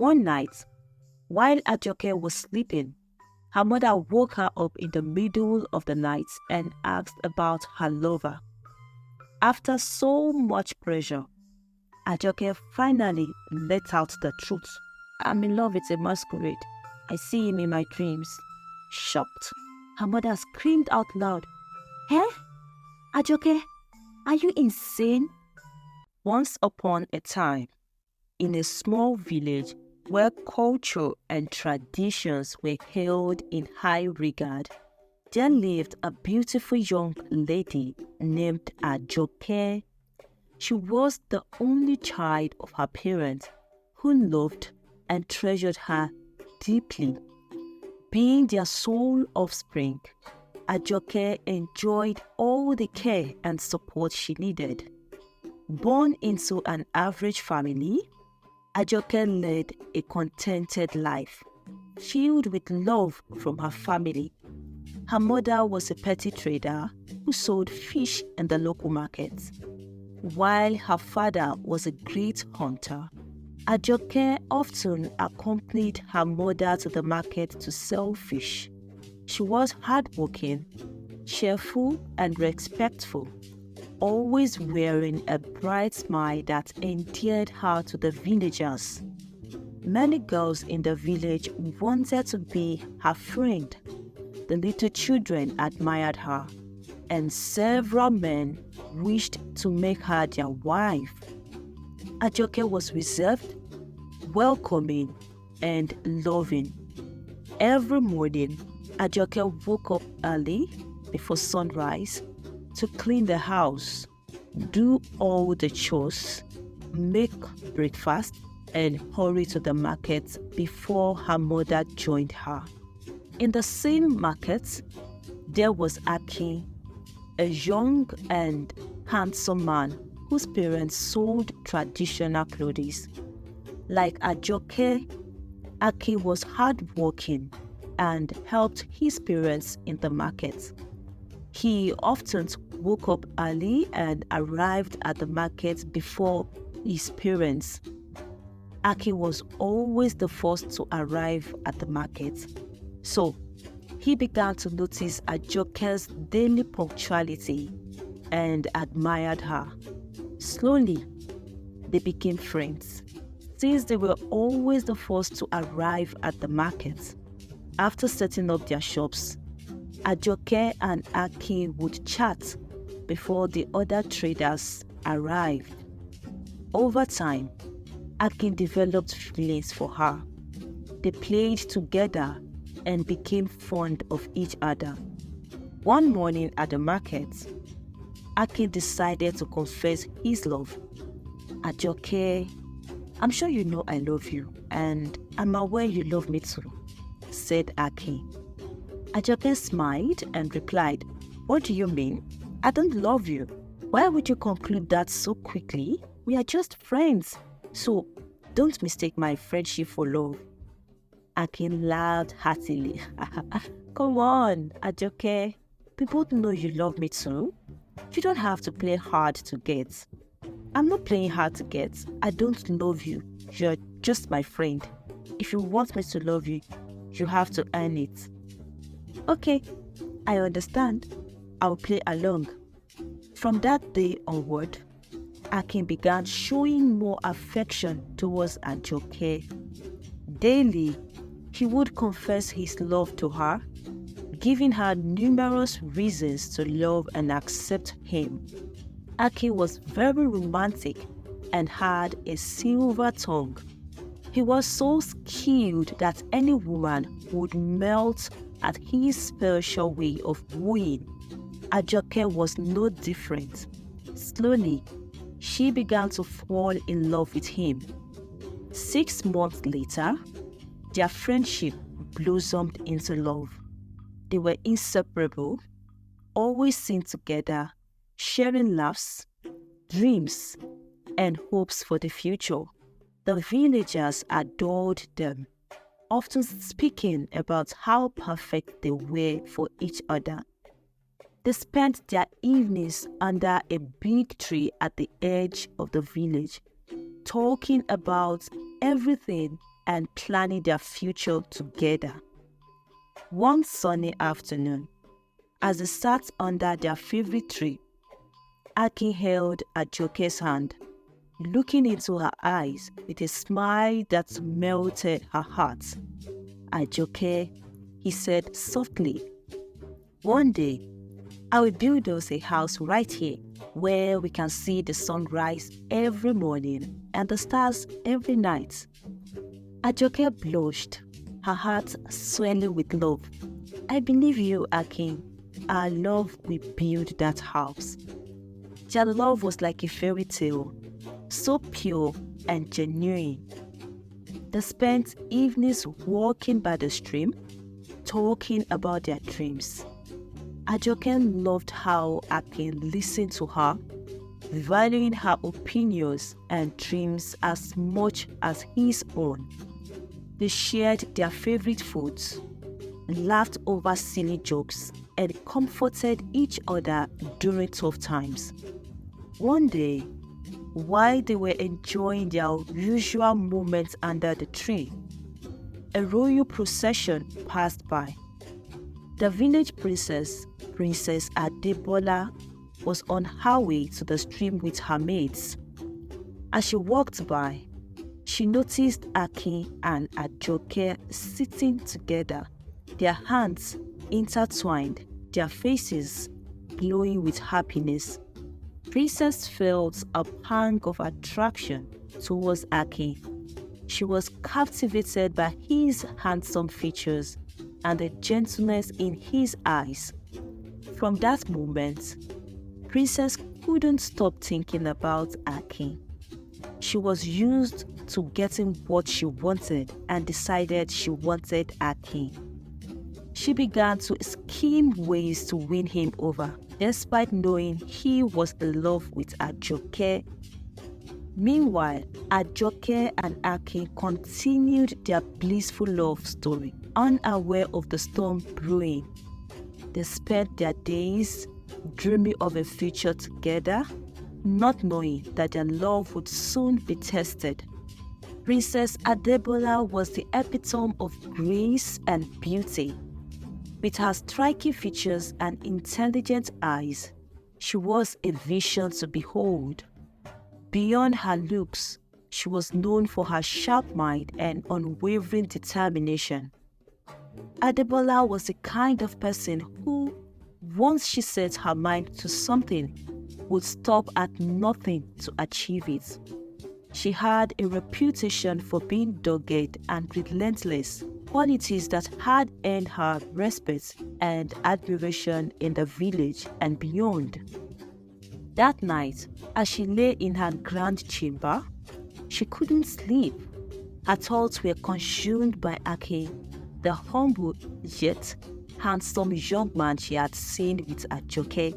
One night, while Ajoke was sleeping, her mother woke her up in the middle of the night and asked about her lover. After so much pressure, Ajoke finally let out the truth. "I'm in love with a masquerade. I see him in my dreams." Shocked, her mother screamed out loud, "Eh? Ajoke, are you insane?" Once upon a time, in a small village where culture and traditions were held in high regard, there lived a beautiful young lady named Ajoke. She was the only child of her parents who loved and treasured her deeply. Being their sole offspring, Ajoke enjoyed all the care and support she needed. Born into an average family, Ajoke led a contented life, filled with love from her family. Her mother was a petty trader who sold fish in the local markets, while her father was a great hunter. Ajoke often accompanied her mother to the market to sell fish. She was hardworking, cheerful, and respectful, always wearing a bright smile that endeared her to the villagers. Many girls in the village wanted to be her friend. The little children admired her, and several men wished to make her their wife. Ajoke was reserved, welcoming, and loving. Every morning, Ajoke woke up early before sunrise to clean the house, do all the chores, make breakfast, and hurry to the market before her mother joined her. In the same market, there was Aki, a young and handsome man whose parents sold traditional clothes. Like Ajoke, Aki was hardworking and helped his parents in the market. He often woke up early and arrived at the market before his parents. Aki was always the first to arrive at the market, so he began to notice Ajoke's daily punctuality and admired her. Slowly, they became friends, since they were always the first to arrive at the market. After setting up their shops, Ajoke and Aki would chat before the other traders arrived. Over time, Aki developed feelings for her. They played together and became fond of each other. One morning at the market, Aki decided to confess his love. "Ajoke, I'm sure you know I love you, and I'm aware you love me too," said Aki. Ajoke smiled and replied, "What do you mean? I don't love you. Why would you conclude that so quickly? We are just friends, so don't mistake my friendship for love." Aki laughed heartily. "Come on, Ajoke. People know you love me too. You don't have to play hard to get." "I'm not playing hard to get. I don't love you. You're just my friend. If you want me to love you, you have to earn it." "Okay, I understand. I'll play along." From that day onward, Akin began showing more affection towards Ajoke. Daily, he would confess his love to her, giving her numerous reasons to love and accept him. Aki was very romantic and had a silver tongue. He was so skilled that any woman would melt at his special way of wooing. Ajoke was no different. Slowly, she began to fall in love with him. 6 months later, their friendship blossomed into love. They were inseparable, always seen together, sharing laughs, dreams, and hopes for the future. The villagers adored them, often speaking about how perfect they were for each other. They spent their evenings under a big tree at the edge of the village, talking about everything and planning their future together. One sunny afternoon, as they sat under their favorite tree, Akin held Ajoke's hand, looking into her eyes with a smile that melted her heart. "Ajoke," he said softly, "one day I will build us a house right here where we can see the sun rise every morning and the stars every night." Ajoke blushed, her heart swelling with love. "I believe you, Akin. Our love will build that house." Their love was like a fairy tale, so pure and genuine. They spent evenings walking by the stream, talking about their dreams. Ajoke loved how Akin listened to her, valuing her opinions and dreams as much as his own. They shared their favorite foods, laughed over silly jokes, and comforted each other during tough times. One day, while they were enjoying their usual moments under the tree, a royal procession passed by. The village princess, Princess Adebola, was on her way to the stream with her maids. As she walked by, she noticed Akin and Ajoke sitting together, their hands intertwined, their faces glowing with happiness. Princess felt a pang of attraction towards Akin. She was captivated by his handsome features and the gentleness in his eyes. From that moment, Princess couldn't stop thinking about Akin. She was used to getting what she wanted and decided she wanted Akin. She began to scheme ways to win him over, despite knowing he was in love with Ajoke. Meanwhile, Ajoke and Akin continued their blissful love story, unaware of the storm brewing. They spent their days dreaming of a future together, not knowing that their love would soon be tested. Princess Adebola was the epitome of grace and beauty. With her striking features and intelligent eyes, she was a vision to behold. Beyond her looks, she was known for her sharp mind and unwavering determination. Adebola was the kind of person who, once she set her mind to something, would stop at nothing to achieve it. She had a reputation for being dogged and relentless, qualities that had earned her respect and admiration in the village and beyond. That night, as she lay in her grand chamber, she couldn't sleep. Her thoughts were consumed by Akin, the humble yet handsome young man she had seen with Ajoke.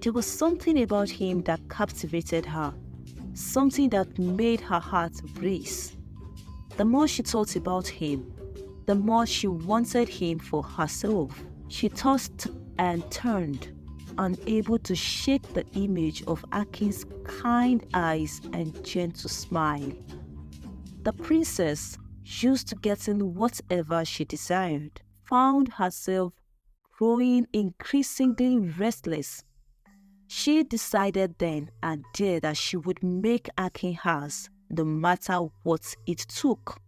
There was something about him that captivated her, something that made her heart race. The more she thought about him, the more she wanted him for herself. She tossed and turned, unable to shake the image of Akin's kind eyes and gentle smile. The princess, used to getting whatever she desired, found herself growing increasingly restless. She decided then and there that she would make Akin hers, no matter what it took.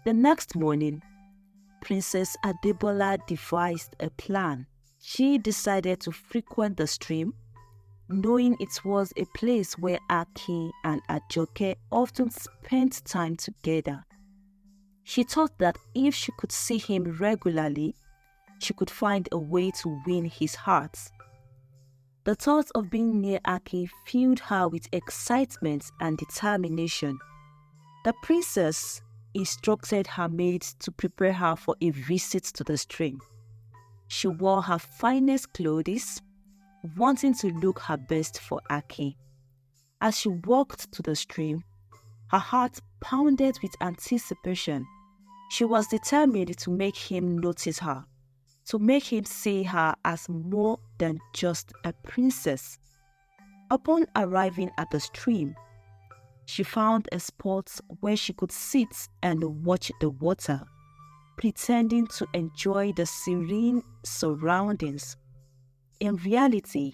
The next morning, Princess Adebola devised a plan. She decided to frequent the stream, knowing it was a place where Akin and Ajoke often spent time together. She thought that if she could see him regularly, she could find a way to win his heart. The thought of being near Akin filled her with excitement and determination. The princess instructed her maids to prepare her for a visit to the stream. She wore her finest clothes, wanting to look her best for Akin. As she walked to the stream, her heart pounded with anticipation. She was determined to make him notice her, to make him see her as more than just a princess. Upon arriving at the stream, She found a spot where she could sit and watch the water, pretending to enjoy the serene surroundings. In reality,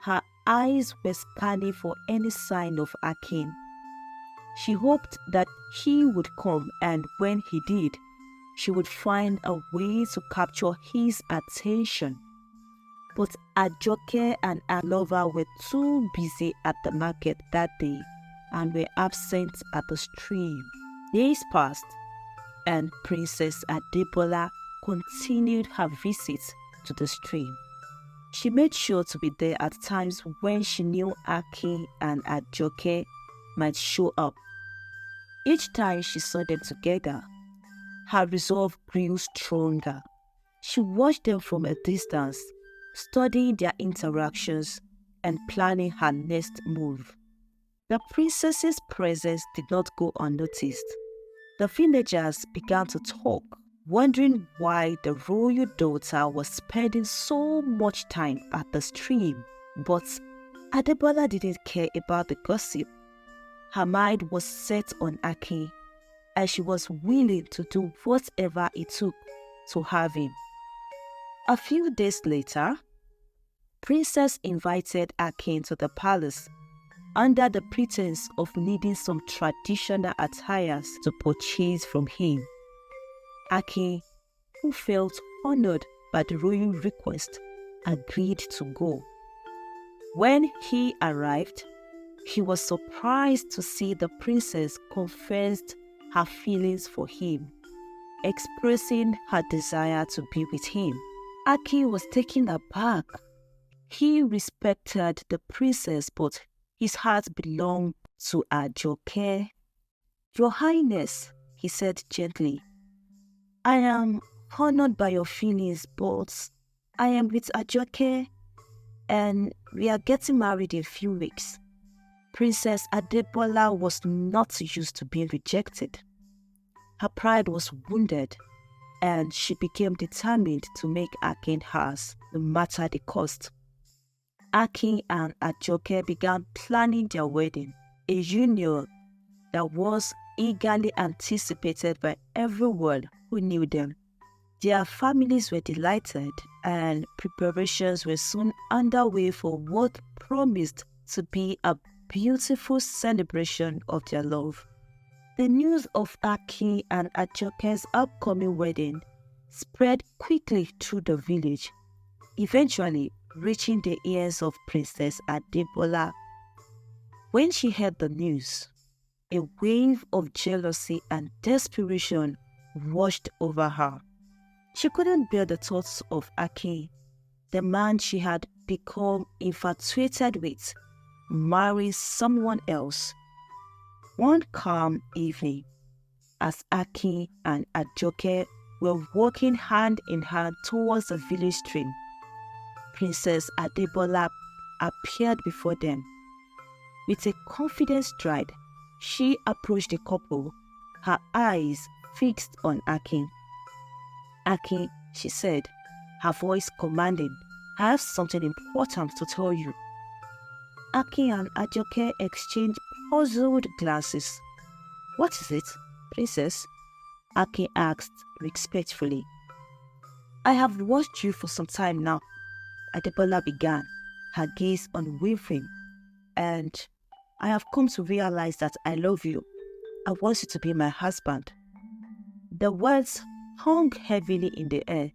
her eyes were scanning for any sign of Akin. She hoped that he would come, and when he did, she would find a way to capture his attention. But Ajoke and her lover were too busy at the market that day and were absent at the stream. Days passed, and Princess Adebola continued her visits to the stream. She made sure to be there at times when she knew Akin and Ajoke might show up. Each time she saw them together, her resolve grew stronger. She watched them from a distance, studying their interactions and planning her next move. The princess's presence did not go unnoticed. The villagers began to talk, wondering why the royal daughter was spending so much time at the stream. But Adebola didn't care about the gossip. Her mind was set on Akin, and she was willing to do whatever it took to have him. A few days later, Princess invited Akin to the palace under the pretense of needing some traditional attires to purchase from him. Akin, who felt honored by the royal request, agreed to go. When he arrived, he was surprised to see the princess confessed her feelings for him, expressing her desire to be with him. Akin was taken aback. He respected the princess, but his heart belonged to Ajoke. "Your Highness," he said gently, "I am honored by your feelings, but I am with Ajoke and we are getting married in a few weeks." Princess Adebola was not used to being rejected. Her pride was wounded, and she became determined to make Akin hers, no matter the cost. Akin and Ajoke began planning their wedding, a union that was eagerly anticipated by everyone who knew them. Their families were delighted, and preparations were soon underway for what promised to be a beautiful celebration of their love. The news of Akin and Ajoke's upcoming wedding spread quickly through the village, eventually reaching the ears of Princess Adebola. When she heard the news, a wave of jealousy and desperation washed over her. She couldn't bear the thoughts of Akin, the man she had become infatuated with, marrying someone else. One calm evening, as Akin and Ajoke were walking hand in hand towards the village stream, Princess Adebola appeared before them. With a confident stride, she approached the couple, her eyes fixed on Akin. "Akin," she said, her voice commanding, "I have something important to tell you." Akin and Ajoke exchanged puzzled glances. "What is it, Princess?" Akin asked respectfully. "I have watched you for some time now," Adebola began, her gaze unwavering, "and I have come to realize that I love you. I want you to be my husband." The words hung heavily in the air.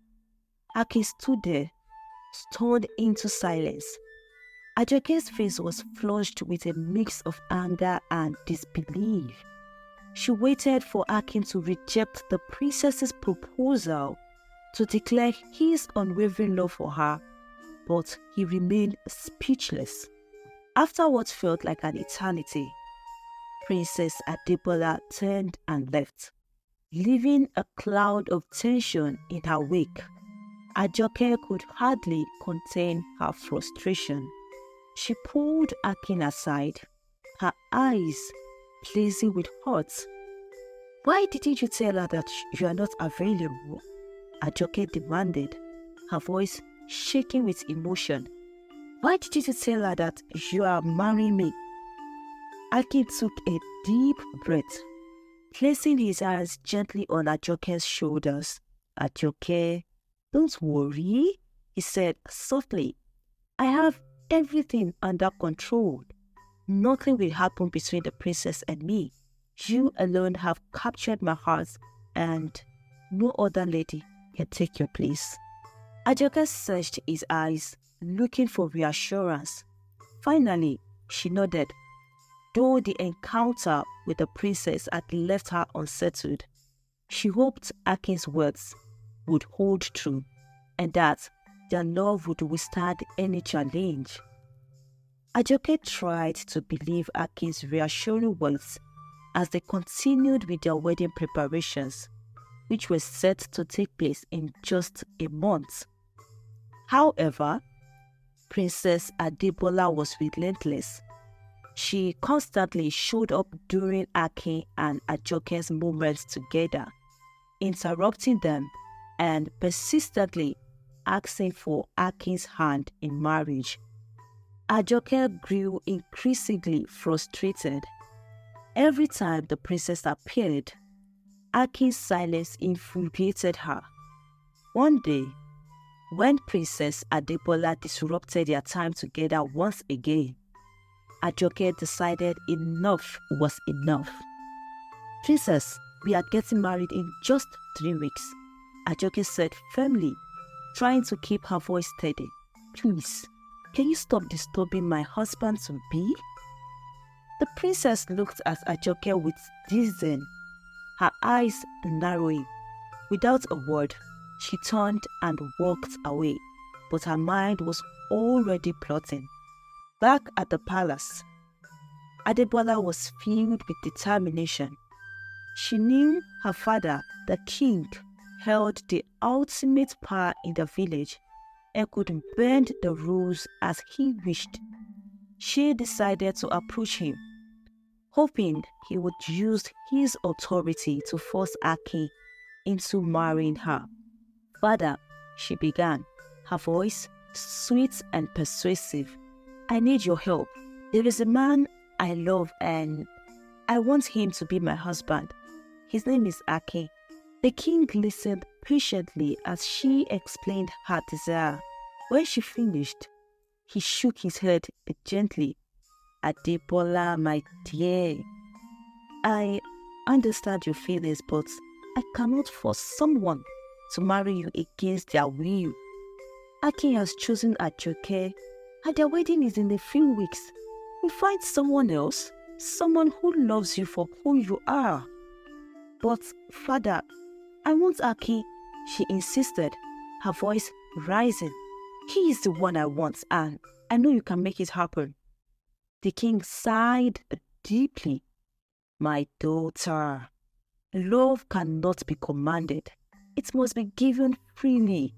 Akin stood there, stunned into silence. Ajoke's face was flushed with a mix of anger and disbelief. She waited for Akin to reject the princess's proposal, to declare his unwavering love for her, but he remained speechless. After what felt like an eternity, Princess Adebola turned and left, leaving a cloud of tension in her wake. Ajoke could hardly contain her frustration. She pulled Akin aside, her eyes blazing with hurt. "Why didn't you tell her that you are not available?" Ajoke demanded, her voice shaking with emotion. "Why didn't you tell her that you are marrying me?" Akin took a deep breath, placing his hands gently on Ajoke's shoulders. "Ajoke, don't worry," he said softly. "I have everything under control. Nothing will happen between the princess and me. You alone have captured my heart, and no other lady can take your place." Ajoke searched his eyes, looking for reassurance. Finally, she nodded. Though the encounter with the princess had left her unsettled, she hoped Akin's words would hold true and that their love would withstand any challenge. Ajoke tried to believe Akin's reassuring words as they continued with their wedding preparations, which were set to take place in just a month. However, Princess Adebola was relentless. She constantly showed up during Akin and Ajoke's moments together, interrupting them and persistently asking for Akin's hand in marriage. Ajoke grew increasingly frustrated. Every time the princess appeared, Akin's silence infuriated her. One day, when Princess Adebola disrupted their time together once again, Ajoke decided enough was enough. "Princess, we are getting married in just 3 weeks," Ajoke said firmly, trying to keep her voice steady. "Please, can you stop disturbing my husband-to-be?" The princess looked at Ajoke with disdain, her eyes narrowing. Without a word, she turned and walked away, but her mind was already plotting. Back at the palace, Adebola was filled with determination. She knew her father, the king, held the ultimate power in the village and could bend the rules as he wished. She decided to approach him, hoping he would use his authority to force Akin into marrying her. "Father," she began, her voice sweet and persuasive, "I need your help. There is a man I love and I want him to be my husband. His name is Akin." The king listened patiently as she explained her desire. When she finished, he shook his head gently. "Adebola, my dear, I understand your feelings, but I cannot force someone to marry you against their will. Akin has chosen Ajoke, and their wedding is in a few weeks. We'll find someone else, someone who loves you for who you are." "But, father, I want Akin," she insisted, her voice rising. "He is the one I want, and I know you can make it happen." The king sighed deeply. "My daughter, love cannot be commanded. It must be given freely.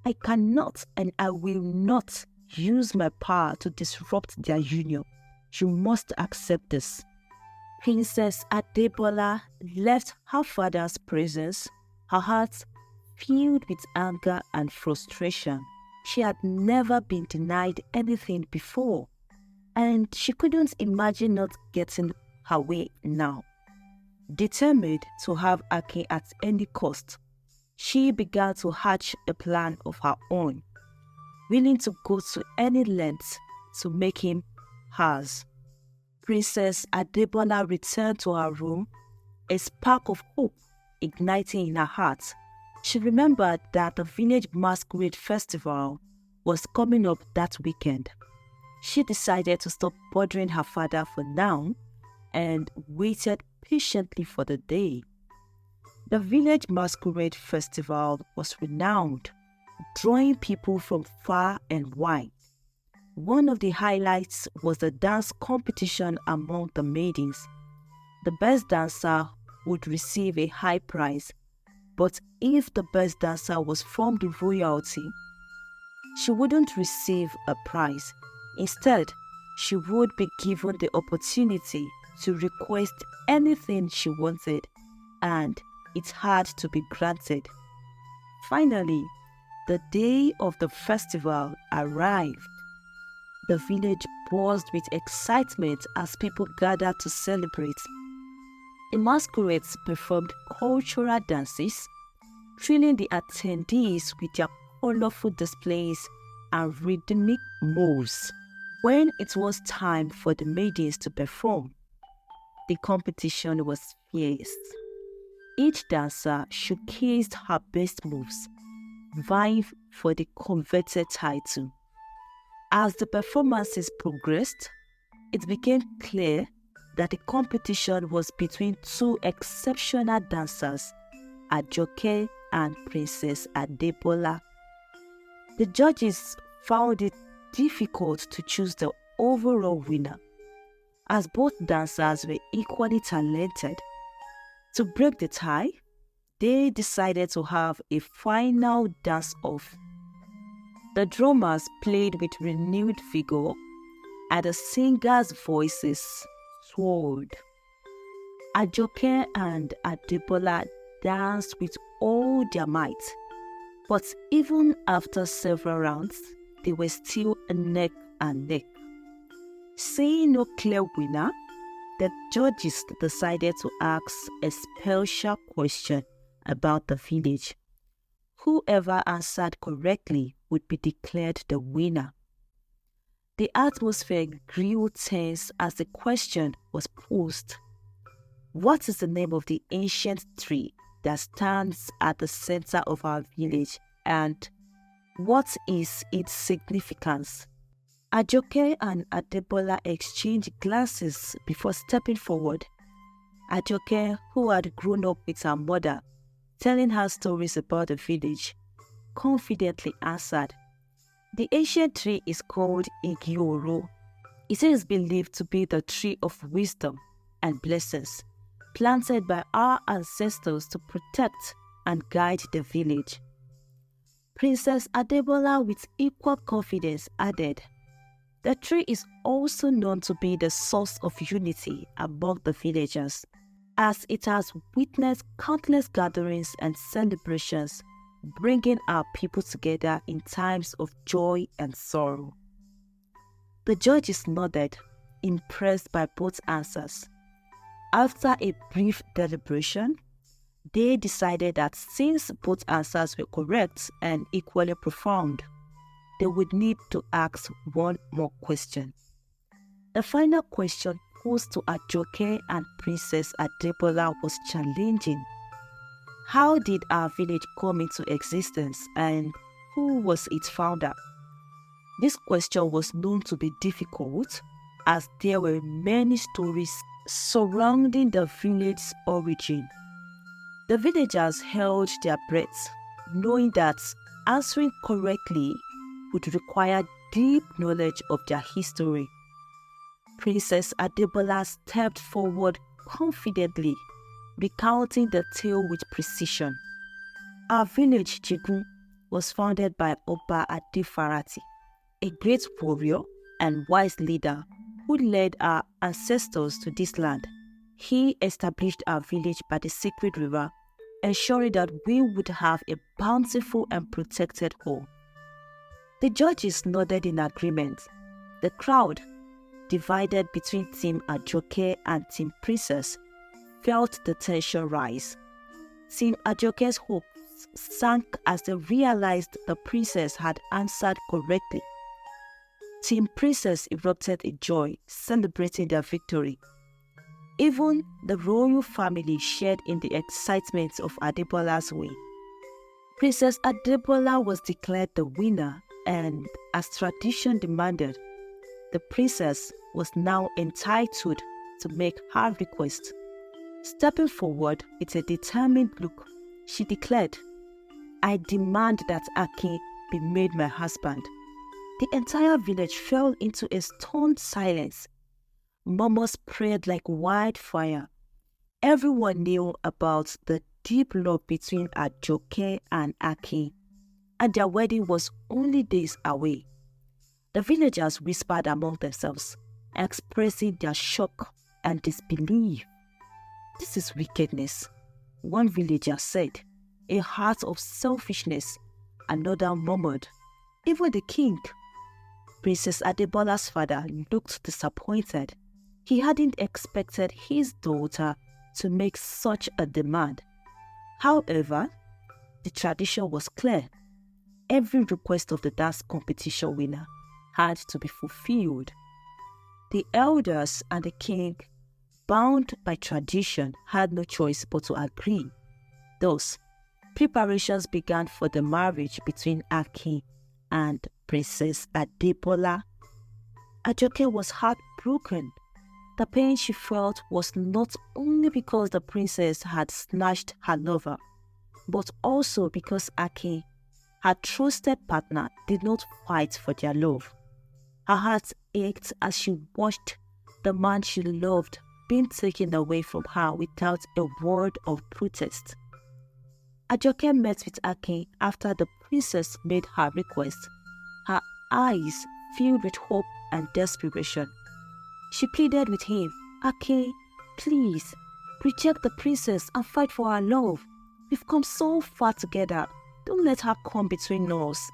I cannot and I will not use my power to disrupt their union. You must accept this." Princess Adebola left her father's presence, her heart filled with anger and frustration. She had never been denied anything before, and she couldn't imagine not getting her way now. Determined to have Akin at any cost, she began to hatch a plan of her own, willing to go to any length to make him hers. Princess Adebola returned to her room, a spark of hope igniting in her heart. She remembered that the village masquerade festival was coming up that weekend. She decided to stop bothering her father for now and waited patiently for the day. The village masquerade festival was renowned, drawing people from far and wide. One of the highlights was the dance competition among the maidens. The best dancer would receive a high prize, but if the best dancer was from the royalty, she wouldn't receive a prize. Instead, she would be given the opportunity to request anything she wanted, and it had to be granted. Finally, the day of the festival arrived. the village buzzed with excitement as people gathered to celebrate. The masquerades performed cultural dances, thrilling the attendees with their colorful displays and rhythmic moves. When it was time for the maidens to perform, the competition was fierce. Each dancer showcased her best moves, vying for the coveted title. As the performances progressed, it became clear that the competition was between two exceptional dancers, Ajoke and Princess Adebola. The judges found it difficult to choose the overall winner, as both dancers were equally talented. To break the tie, they decided to have a final dance-off. The drummers played with renewed vigor, and the singers' voices soared. Ajoke and Adebola danced with all their might, but even after several rounds, they were still neck and neck. Seeing no clear winner, the judges decided to ask a special question about the village. Whoever answered correctly would be declared the winner. The atmosphere grew tense as the question was posed. What is the name of the ancient tree that stands at the center of our village, and what is its significance? Ajoke and Adebola exchanged glances before stepping forward. Ajoke, who had grown up with her mother, telling her stories about the village, confidently answered, "The ancient tree is called Igioro. It is believed to be the tree of wisdom and blessings, planted by our ancestors to protect and guide the village." Princess Adebola, with equal confidence, added, "The tree is also known to be the source of unity among the villagers, as it has witnessed countless gatherings and celebrations, bringing our people together in times of joy and sorrow." The judges nodded, impressed by both answers. After a brief deliberation, they decided that since both answers were correct and equally profound, they would need to ask one more question. The final question posed to Ajoke and Princess Adebola was challenging. How did our village come into existence, and who was its founder? This question was known to be difficult, as there were many stories surrounding the village's origin. The villagers held their breaths, knowing that answering correctly would require deep knowledge of their history. Princess Adebola stepped forward confidently, recounting the tale with precision. Our village, Jigun, was founded by Oba Adefarati, a great warrior and wise leader who led our ancestors to this land. He established our village by the sacred river, ensuring that we would have a bountiful and protected home. The judges nodded in agreement. The crowd, divided between Team Ajoke and Team Princess, felt the tension rise. Team Ajoke's hopes sank as they realized the princess had answered correctly. Team Princess erupted in joy, celebrating their victory. Even the royal family shared in the excitement of Adebola's win. Princess Adebola was declared the winner, and as tradition demanded, the princess was now entitled to make her request. Stepping forward with a determined look, she declared, "I demand that Aki be made my husband." The entire village fell into a stunned silence. Murmurs spread like wildfire. Everyone knew about the deep love between Ajoke and Aki, and their wedding was only days away. The villagers whispered among themselves, expressing their shock and disbelief. "This is wickedness," one villager said. "A heart of selfishness," another murmured. "Even the king." Princess Adebola's father looked disappointed. He hadn't expected his daughter to make such a demand. However, the tradition was clear. Every request of the dance competition winner had to be fulfilled. The elders and the king, bound by tradition, had no choice but to agree. Thus, preparations began for the marriage between Akin and Princess Adebola. Ajoke was heartbroken. The pain she felt was not only because the princess had snatched her lover, but also because Akin, her trusted partner, did not fight for their love. Her heart ached as she watched the man she loved being taken away from her without a word of protest. Ajoke met with Akin after the princess made her request, her eyes filled with hope and desperation. She pleaded with him, "Akin, please, reject the princess and fight for our love. We've come so far together. Don't let her come between us."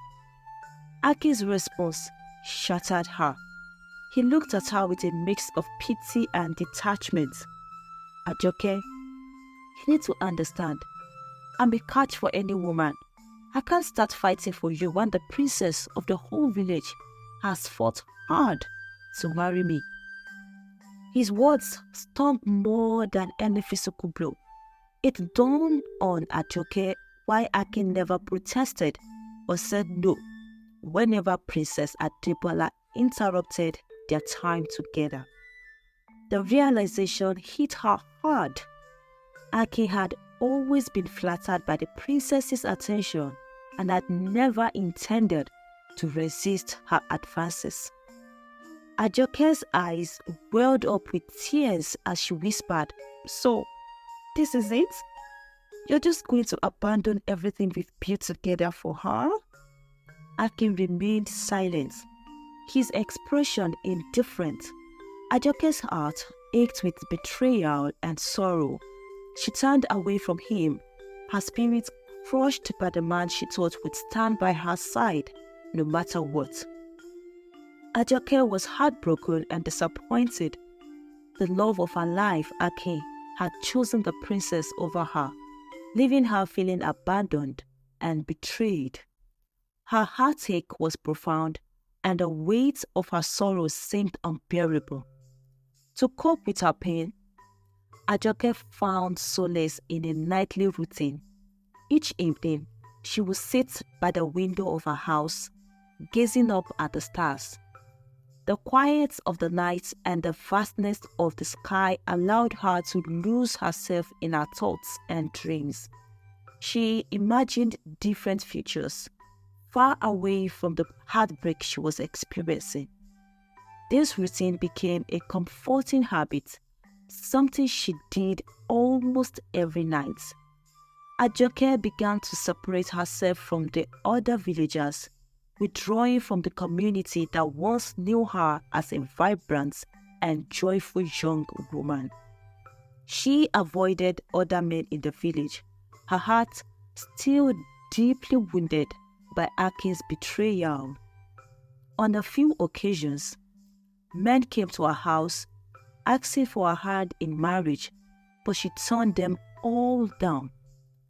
Akin's response shattered her. He looked at her with a mix of pity and detachment. "Ajoke, you need to understand. I'm a catch for any woman. I can't start fighting for you when the princess of the whole village has fought hard to marry me." His words stung more than any physical blow. It dawned on Ajoke why Akin never protested or said no whenever Princess Adebola interrupted their time together. The realization hit her hard. Akin had always been flattered by the princess's attention and had never intended to resist her advances. Ajoke's eyes welled up with tears as she whispered, "So, this is it? You're just going to abandon everything we've built together for her?" Akin remained silent, his expression indifferent. Ajoke's heart ached with betrayal and sorrow. She turned away from him, her spirit crushed by the man she thought would stand by her side no matter what. Ajoke was heartbroken and disappointed. The love of her life, Akin, had chosen the princess over her, leaving her feeling abandoned and betrayed. Her heartache was profound, and the weight of her sorrow seemed unbearable. To cope with her pain, Ajoke found solace in a nightly routine. Each evening, she would sit by the window of her house, gazing up at the stars. The quiet of the night and the vastness of the sky allowed her to lose herself in her thoughts and dreams. She imagined different futures, far away from the heartbreak she was experiencing. This routine became a comforting habit, something she did almost every night. Ajoke began to separate herself from the other villagers, withdrawing from the community that once knew her as a vibrant and joyful young woman. She avoided other men in the village, her heart still deeply wounded by Akin's betrayal. On a few occasions, men came to her house asking for her hand in marriage, but she turned them all down.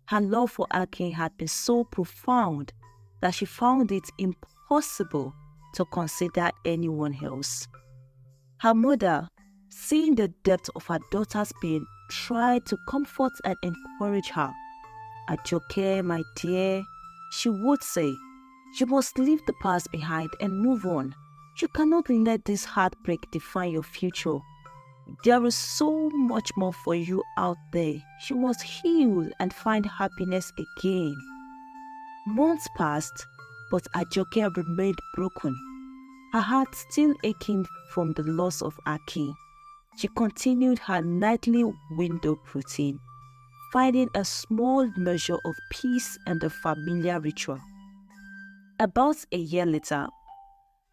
Her love for Akin had been so profound that she found it impossible to consider anyone else. Her mother, seeing the depth of her daughter's pain, tried to comfort and encourage her. "Ajoke, my dear," she would say, "you must leave the past behind and move on. You cannot let this heartbreak define your future. There is so much more for you out there. You must heal and find happiness again." Months passed, but Ajoke remained broken, her heart still aching from the loss of Akin. She continued her nightly window routine, finding a small measure of peace in the familiar ritual. About a year later,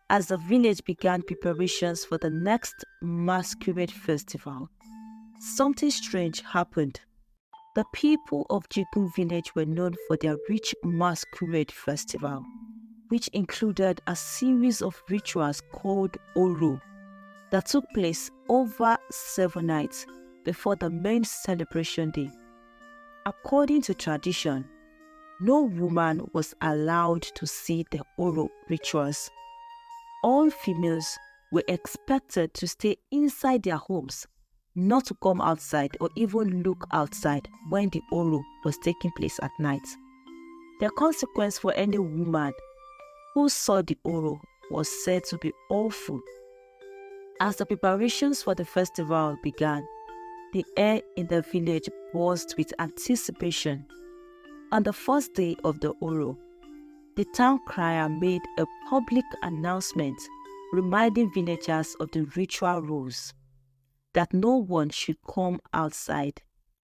as the village began preparations for the next masquerade festival, something strange happened. The people of Jigun village were known for their rich masquerade festival. which included a series of rituals called Oro that took place over 7 nights before the main celebration day. According to tradition, no woman was allowed to see the Oro rituals. All females were expected to stay inside their homes, not to come outside or even look outside when the Oro was taking place at night. The consequence for any woman who saw the Oro was said to be awful. As the preparations for the festival began, the air in the village buzzed with anticipation. On the first day of the Oro, the town crier made a public announcement reminding villagers of the ritual rules, that no one should come outside.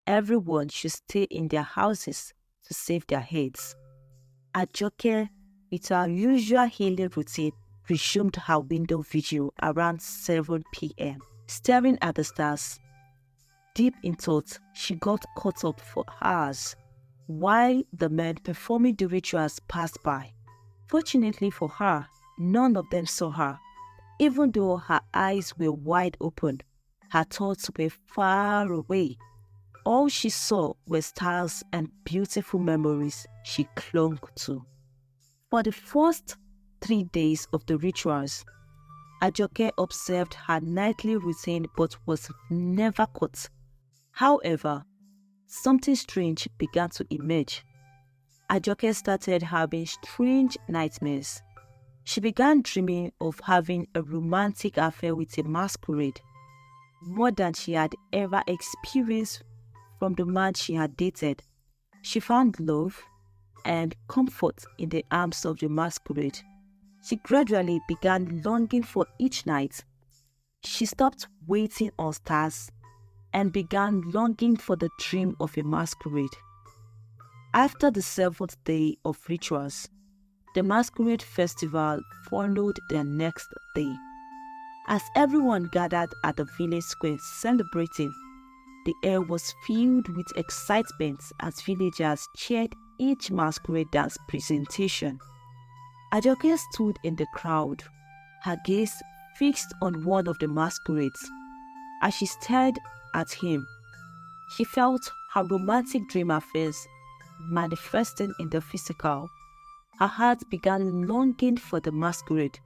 Everyone should stay in their houses to save their heads. Ajoke, with her usual healing routine, resumed her window vigil around 7 p.m. Staring at the stars. Deep in thought, she got caught up for hours while the men performing the rituals passed by. Fortunately for her, none of them saw her. Even though her eyes were wide open, her thoughts were far away. All she saw were stars and beautiful memories she clung to. For the first 3 days of the rituals, Ajoke observed her nightly routine but was never caught. However, something strange began to emerge. Ajoke started having strange nightmares. She began dreaming of having a romantic affair with a masquerade, more than she had ever experienced from the man she had dated. She found love and comfort in the arms of the masquerade. She gradually began longing for each night. She stopped waiting on stars and began longing for the dream of a masquerade. After the 7th day of rituals, the masquerade festival followed the next day. As everyone gathered at the village square celebrating, the air was filled with excitement as villagers cheered each masquerade dance presentation. Ajoke stood in the crowd, her gaze fixed on one of the masquerades. As she stared at him, she felt her romantic dream affairs manifesting in the physical. Her heart began longing for the masquerade.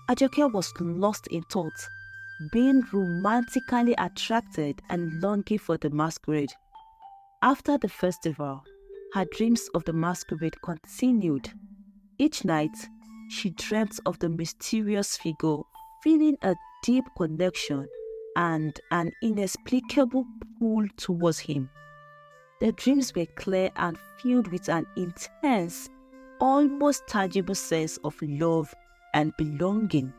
Ajoke was lost in thought, being romantically attracted and longing for the masquerade. After the festival, her dreams of the masquerade continued. Each night, she dreamt of the mysterious figure, feeling a deep connection and an inexplicable pull towards him. The dreams were clear and filled with an intense, almost tangible sense of love and belonging.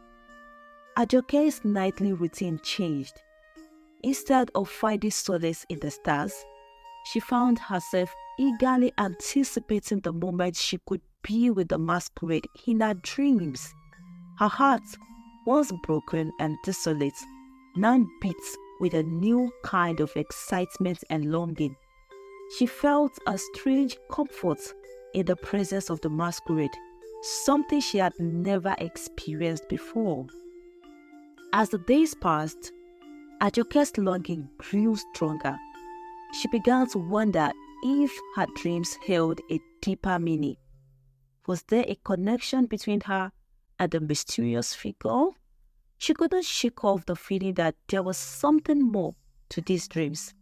Ajoke's nightly routine changed. Instead of finding solace in the stars, she found herself eagerly anticipating the moment she could be with the masquerade in her dreams. Her heart, once broken and desolate, now beat with a new kind of excitement and longing. She felt a strange comfort in the presence of the masquerade, something she had never experienced before. As the days passed, Ajoke's longing grew stronger. She began to wonder if her dreams held a deeper meaning. Was there a connection between her and the mysterious figure? She couldn't shake off the feeling that there was something more to these dreams.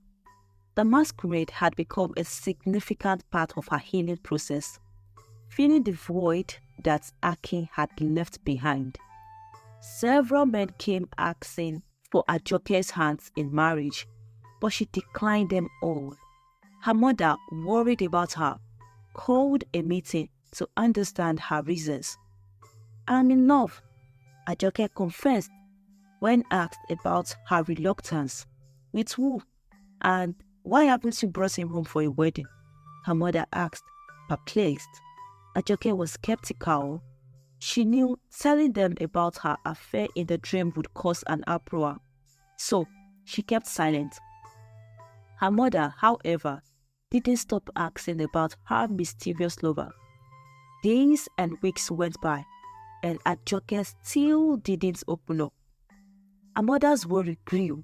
The masquerade had become a significant part of her healing process, filling the void that Aki had left behind. Several men came asking for Ajoke's hands in marriage, but she declined them all. Her mother, worried about her, called a meeting to understand her reasons. "I'm in love," Ajoke confessed when asked about her reluctance. "With who? And why haven't you brought him home for a wedding?" her mother asked, perplexed. Ajoke was skeptical. She knew telling them about her affair in the dream would cause an uproar, so she kept silent. Her mother, however, didn't stop asking about her mysterious lover. Days and weeks went by, and Ajoke still didn't open up. Her mother's worry grew,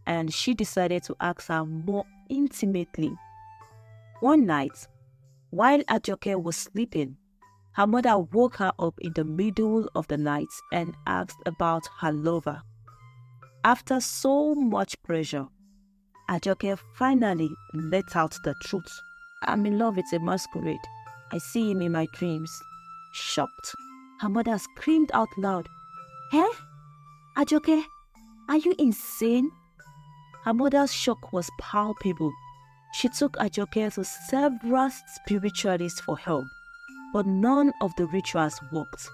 and she decided to ask her more intimately. One night, while Ajoke was sleeping, her mother woke her up in the middle of the night and asked about her lover. After so much pressure, Ajoke finally let out the truth. "I'm in love with a masquerade. I see him in my dreams." Shocked, her mother screamed out loud, "Eh? Ajoke, are you insane?" Her mother's shock was palpable. She took Ajoke to several spiritualists for help, but none of the rituals worked.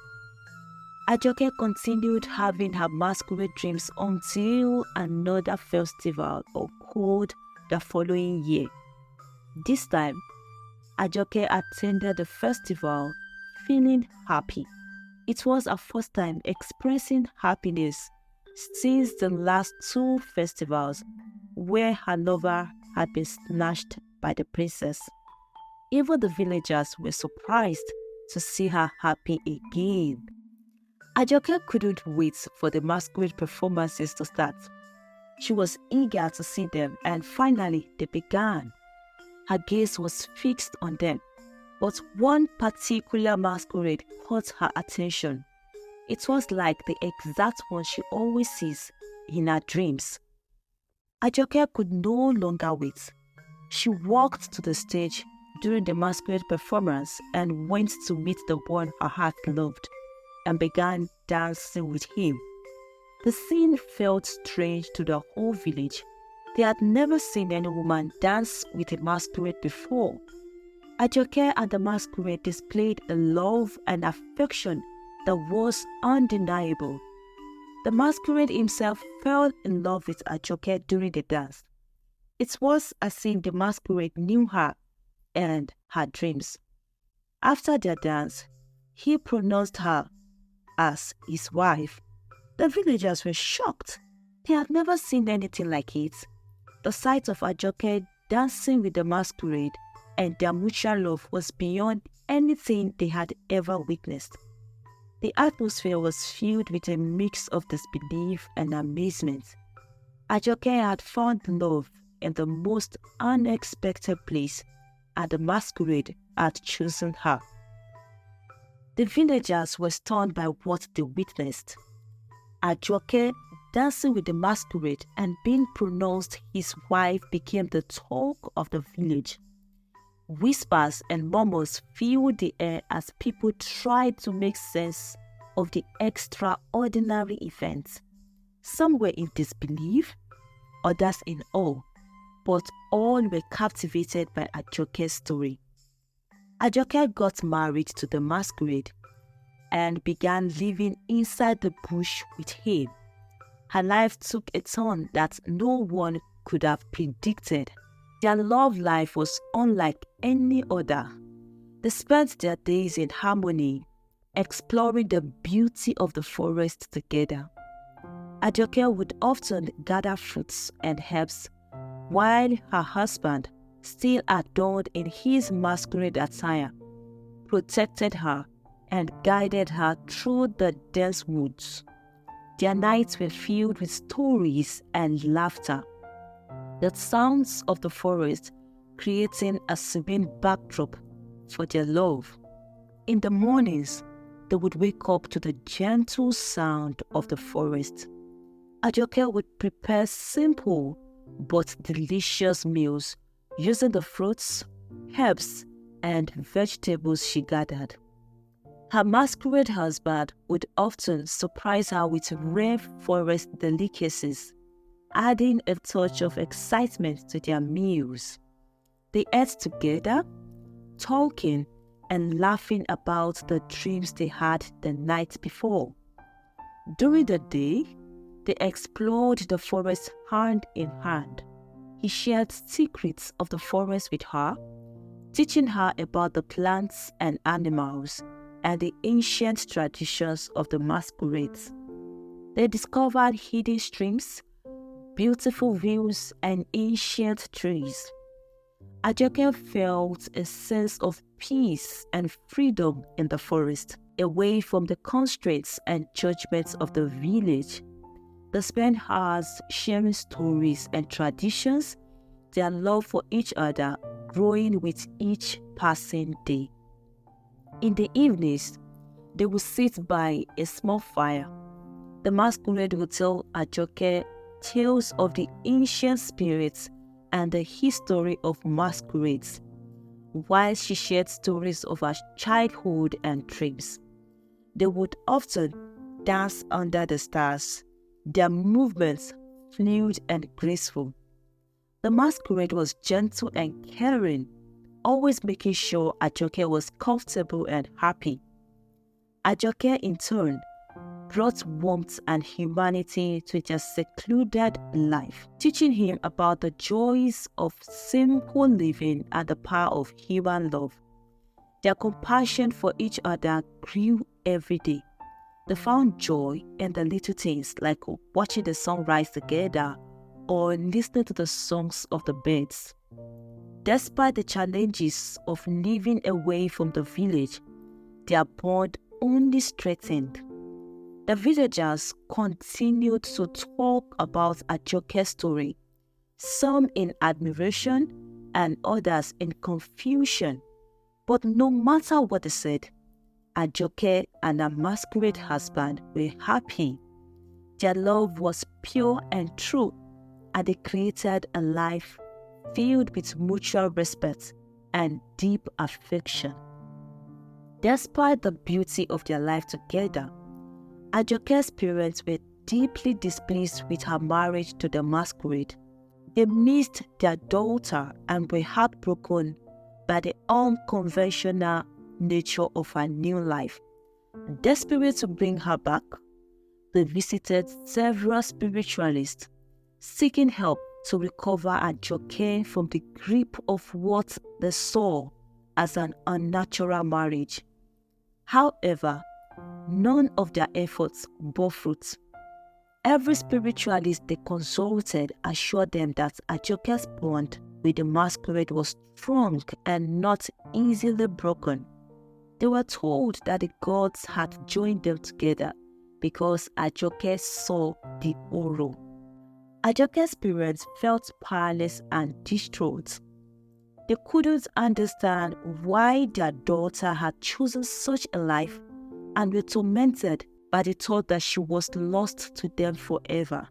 Ajoke continued having her masquerade dreams until another festival occurred the following year. This time, Ajoke attended the festival feeling happy. It was her first time expressing happiness since the last two festivals where her lover had been snatched by the princess. Even the villagers were surprised to see her happy again. Ajoke couldn't wait for the masquerade performances to start. She was eager to see them, and finally they began. Her gaze was fixed on them, but one particular masquerade caught her attention. It was like the exact one she always sees in her dreams. Ajoke could no longer wait. She walked to the stage during the masquerade performance and went to meet the one her heart loved and began dancing with him. The scene felt strange to the whole village. They had never seen any woman dance with a masquerade before. Ajoke and the masquerade displayed a love and affection that was undeniable. The masquerade himself fell in love with Ajoke during the dance. It was as if the masquerade knew her and her dreams. After their dance, he pronounced her as his wife. The villagers were shocked. They had never seen anything like it. The sight of Ajoke dancing with the masquerade and their mutual love was beyond anything they had ever witnessed. The atmosphere was filled with a mix of disbelief and amazement. Ajoke had found love in the most unexpected place, and the masquerade had chosen her. The villagers were stunned by what they witnessed. Ajoke dancing with the masquerade and being pronounced his wife became the talk of the village. Whispers and murmurs filled the air as people tried to make sense of the extraordinary event. Some were in disbelief, others in awe, but all were captivated by Ajoke's story. Ajoke got married to the masquerade and began living inside the bush with him. Her life took a turn that no one could have predicted. Their love life was unlike any other. They spent their days in harmony, exploring the beauty of the forest together. Ajoke would often gather fruits and herbs, while her husband, still adorned in his masquerade attire, protected her and guided her through the dense woods. Their nights were filled with stories and laughter, the sounds of the forest creating a serene backdrop for their love. In the mornings, they would wake up to the gentle sound of the forest. Ajoke would prepare simple but delicious meals using the fruits, herbs, and vegetables she gathered. Her masquerade husband would often surprise her with rare forest delicacies, adding a touch of excitement to their meals. They ate together, talking and laughing about the dreams they had the night before. During the day, they explored the forest hand in hand. He shared secrets of the forest with her, teaching her about the plants and animals and the ancient traditions of the masquerades. They discovered hidden streams, beautiful views, and ancient trees. Ajoke felt a sense of peace and freedom in the forest, away from the constraints and judgments of the village. They spent hours sharing stories and traditions, their love for each other growing with each passing day. In the evenings, they would sit by a small fire. The masquerade would tell Ajoke tales of the ancient spirits and the history of masquerades, while she shared stories of her childhood and dreams. They would often dance under the stars, their movements fluid and graceful. The masquerade was gentle and caring, always making sure Ajoke was comfortable and happy. Ajoke, in turn, brought warmth and humanity to their secluded life, teaching him about the joys of simple living and the power of human love. Their compassion for each other grew every day. They found joy in the little things like watching the sun rise together or listening to the songs of the birds. Despite the challenges of living away from the village, their bond only strengthened. The villagers continued to talk about Ajoke's story, some in admiration and others in confusion. But no matter what they said, Ajoke and her masquerade husband were happy. Their love was pure and true, and they created a life filled with mutual respect and deep affection. Despite the beauty of their life together, Ajoke's parents were deeply displeased with her marriage to the masquerade. They missed their daughter and were heartbroken by the unconventional nature of her new life. Desperate to bring her back, they visited several spiritualists, seeking help to recover Ajoke from the grip of what they saw as an unnatural marriage. However, none of their efforts bore fruit. Every spiritualist they consulted assured them that Ajoke's bond with the masquerade was strong and not easily broken. They were told that the gods had joined them together because Ajoke saw the Oro. Ajoke's parents felt powerless and distraught. They couldn't understand why their daughter had chosen such a life and were tormented by the thought that she was lost to them forever.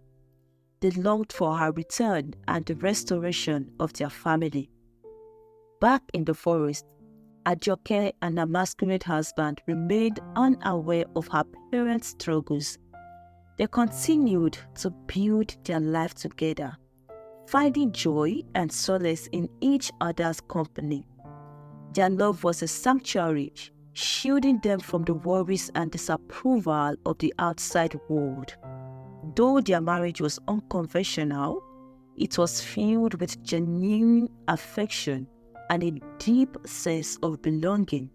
They longed for her return and the restoration of their family. Back in the forest, Ajoke and her masquerade husband remained unaware of her parents' struggles. They continued to build their life together, finding joy and solace in each other's company. Their love was a sanctuary, shielding them from the worries and disapproval of the outside world. Though their marriage was unconventional, it was filled with genuine affection and a deep sense of belonging,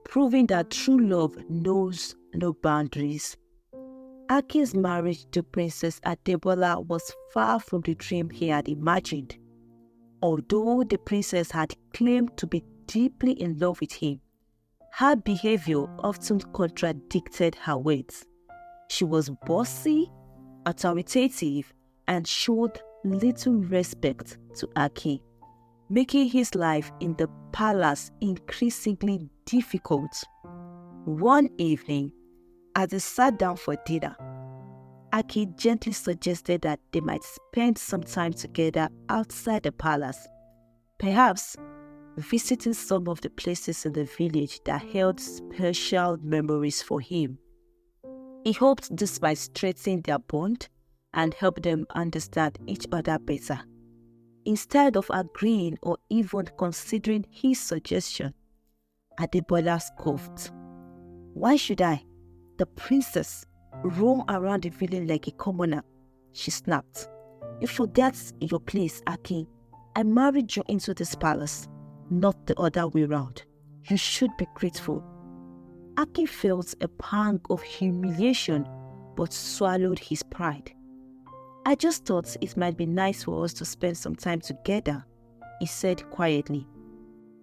proving that true love knows no boundaries. Akin's marriage to Princess Adebola was far from the dream he had imagined. Although the princess had claimed to be deeply in love with him, her behavior often contradicted her words. She was bossy, authoritative, and showed little respect to Akin, making his life in the palace increasingly difficult. One evening, as they sat down for dinner, Akin gently suggested that they might spend some time together outside the palace, perhaps visiting some of the places in the village that held special memories for him. He hoped this might strengthen their bond and help them understand each other better. Instead of agreeing or even considering his suggestion, Adebola scoffed. "Why should I, the princess, roam around the village like a commoner?" she snapped. "You forget your place, Akin. I married you into this palace, not the other way round. You should be grateful." Akin felt a pang of humiliation but swallowed his pride. "I just thought it might be nice for us to spend some time together," he said quietly.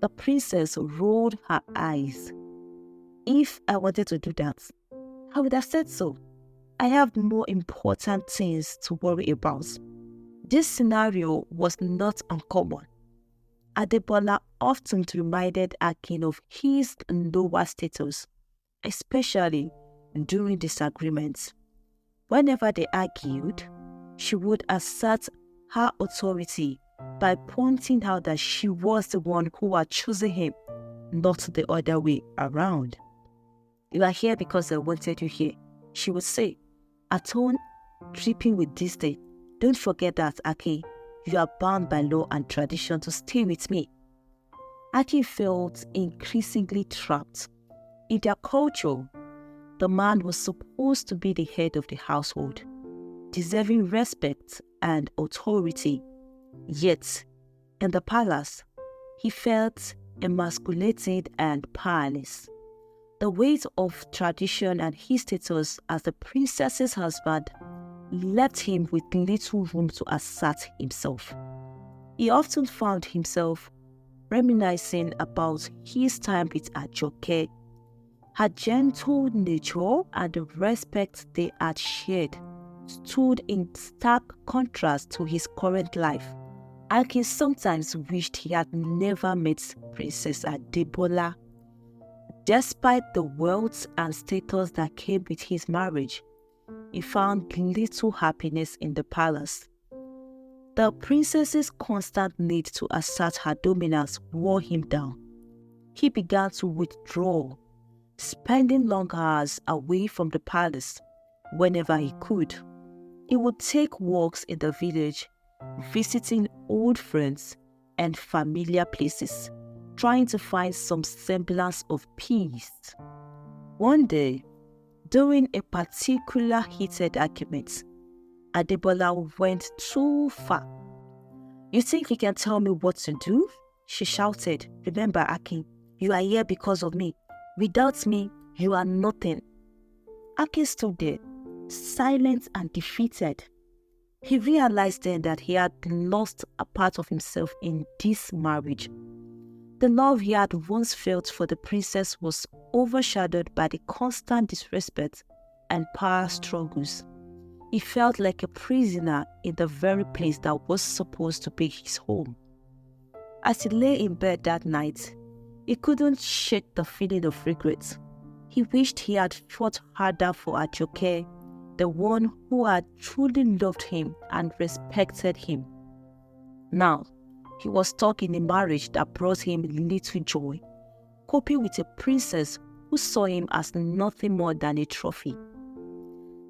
The princess rolled her eyes. If I wanted to do that, I would have said so. I have more important things to worry about. This scenario was not uncommon. Adebola often reminded Akin of his lower status, especially during disagreements. Whenever they argued, she would assert her authority by pointing out that she was the one who had chosen him, not the other way around. You are here because I wanted you here, she would say, a tone dripping with disdain. Don't forget that, Aki. You are bound by law and tradition to stay with me. Aki felt increasingly trapped. In their culture, the man was supposed to be the head of the household, deserving respect and authority. Yet, in the palace, he felt emasculated and powerless. The weight of tradition and his status as the princess's husband left him with little room to assert himself. He often found himself reminiscing about his time with Ajoke. Her gentle nature and the respect they had shared stood in stark contrast to his current life. Akin sometimes wished he had never met Princess Adebola. Despite the wealth and status that came with his marriage, he found little happiness in the palace. The princess's constant need to assert her dominance wore him down. He began to withdraw, spending long hours away from the palace whenever he could. He would take walks in the village, visiting old friends and familiar places, trying to find some semblance of peace. One day, during a particular heated argument, Adebola went too far. You think you can tell me what to do? She shouted. Remember, Akin, you are here because of me. Without me, you are nothing. Akin stood there, silent and defeated. He realized then that he had lost a part of himself in this marriage. The love he had once felt for the princess was overshadowed by the constant disrespect and power struggles. He felt like a prisoner in the very place that was supposed to be his home. As he lay in bed that night, he couldn't shake the feeling of regret. He wished he had fought harder for Ajoke, the one who had truly loved him and respected him. Now, he was stuck in a marriage that brought him little joy, coping with a princess who saw him as nothing more than a trophy.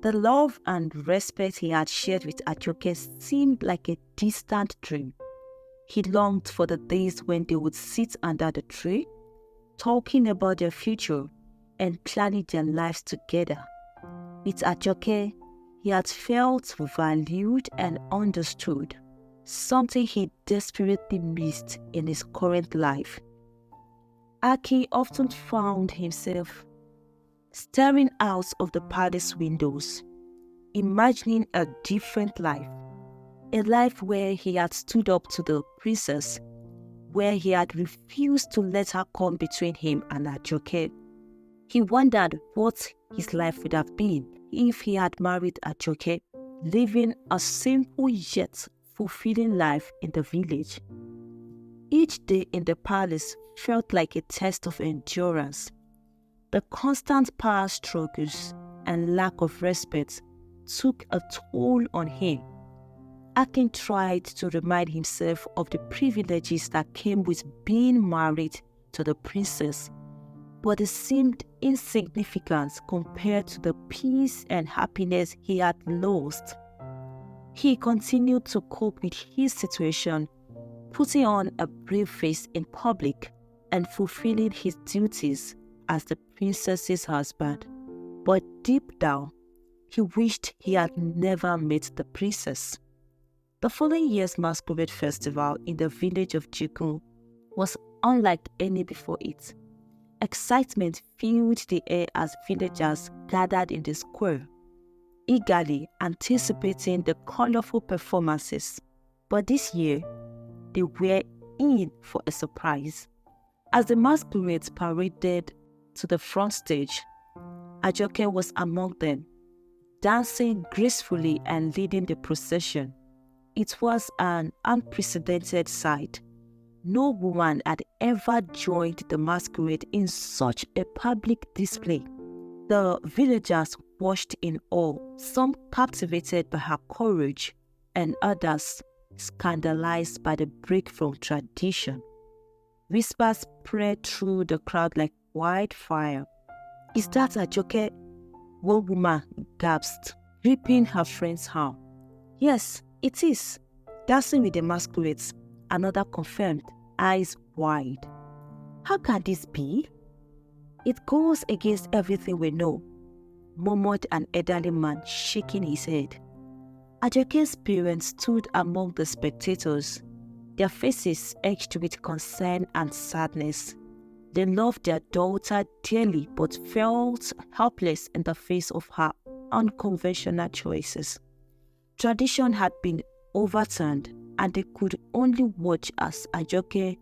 The love and respect he had shared with Ajoke seemed like a distant dream. He longed for the days when they would sit under the tree, talking about their future and planning their lives together. With Ajoke, he had felt valued and understood, something he desperately missed in his current life. Aki often found himself staring out of the palace windows, imagining a different life, a life where he had stood up to the princess, where he had refused to let her come between him and Ajoke. He wondered what his life would have been if he had married Ajoke, living a simple yet fulfilling life in the village. Each day in the palace felt like a test of endurance. The constant power struggles and lack of respect took a toll on him. Akin tried to remind himself of the privileges that came with being married to the princess, but it seemed insignificant compared to the peace and happiness he had lost. He continued to cope with his situation, putting on a brave face in public and fulfilling his duties as the princess's husband. But deep down, he wished he had never met the princess. The following year's masquerade festival in the village of Jigun was unlike any before it. Excitement filled the air as villagers gathered in the square, eagerly anticipating the colorful performances. But this year, they were in for a surprise. As the masquerades paraded to the front stage, Ajoke was among them, dancing gracefully and leading the procession. It was an unprecedented sight. No woman had ever joined the masquerade in such a public display. The villagers watched in awe, some captivated by her courage, and others scandalized by the break from tradition. Whispers spread through the crowd like wildfire. "Is that Ajoke?" one woman gasped, gripping her friend's arm. "Yes, it is. Dancing with the masquerades," another confirmed, eyes wide. "How can this be?" "It goes against everything we know," murmured an elderly man, shaking his head. Ajoke's parents stood among the spectators, their faces etched with concern and sadness. They loved their daughter dearly but felt helpless in the face of her unconventional choices. Tradition had been overturned, and they could only watch as Ajoke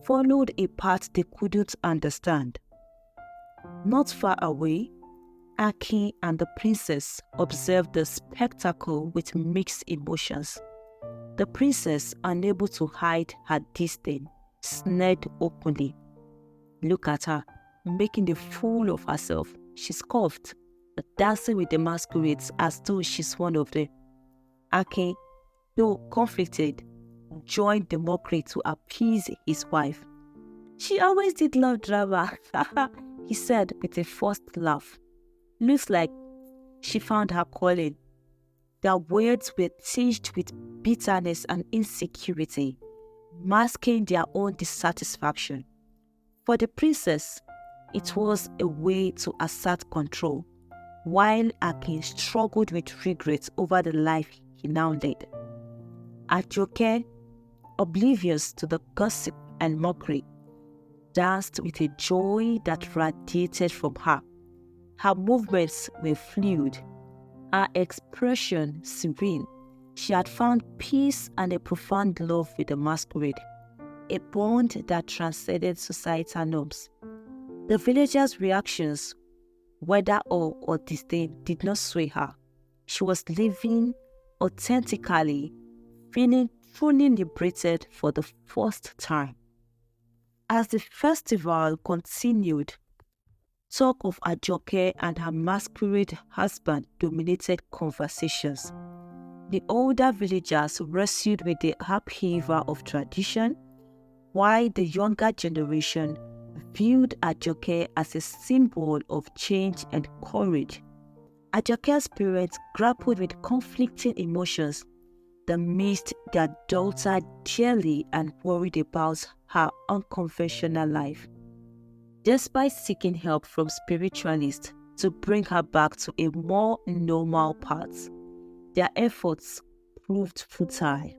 followed a path they couldn't understand. Not far away, Aki and the princess observed the spectacle with mixed emotions. The princess, unable to hide her disdain, sneered openly. "Look at her, making a fool of herself," she scoffed, dancing with the masquerades as though she's one of them. Aki, though conflicted, joined the mockery to appease his wife. "She always did love drama," he said with a forced laugh. "Looks like she found her calling." Their words were tinged with bitterness and insecurity, masking their own dissatisfaction. For the princess, it was a way to assert control, while Akin struggled with regret over the life he now led. Ajoke, oblivious to the gossip and mockery, danced with a joy that radiated from her. Her movements were fluid, her expression serene. She had found peace and a profound love with the masquerade, a bond that transcended societal norms. The villagers' reactions, whether awe or disdain, did not sway her. She was living authentically, feeling truly liberated for the first time. As the festival continued, talk of Ajoke and her masquerade husband dominated conversations. The older villagers wrestled with the upheaval of tradition, while the younger generation viewed Ajoke as a symbol of change and courage. Ajoke's parents grappled with conflicting emotions. They missed their daughter dearly and worried about her unconventional life. Despite seeking help from spiritualists to bring her back to a more normal path, their efforts proved futile.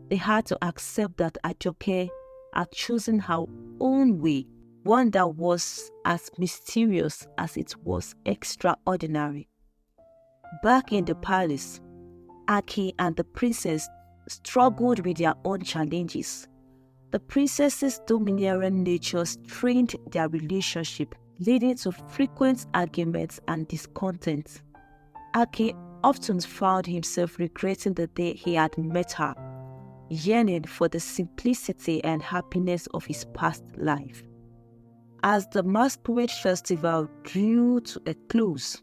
They had to accept that Ajoke had chosen her own way, one that was as mysterious as it was extraordinary. Back in the palace, Aki and the princess struggled with their own challenges. The princess's domineering nature strained their relationship, leading to frequent arguments and discontent. Aki often found himself regretting the day he had met her, yearning for the simplicity and happiness of his past life. As the masquerade festival drew to a close,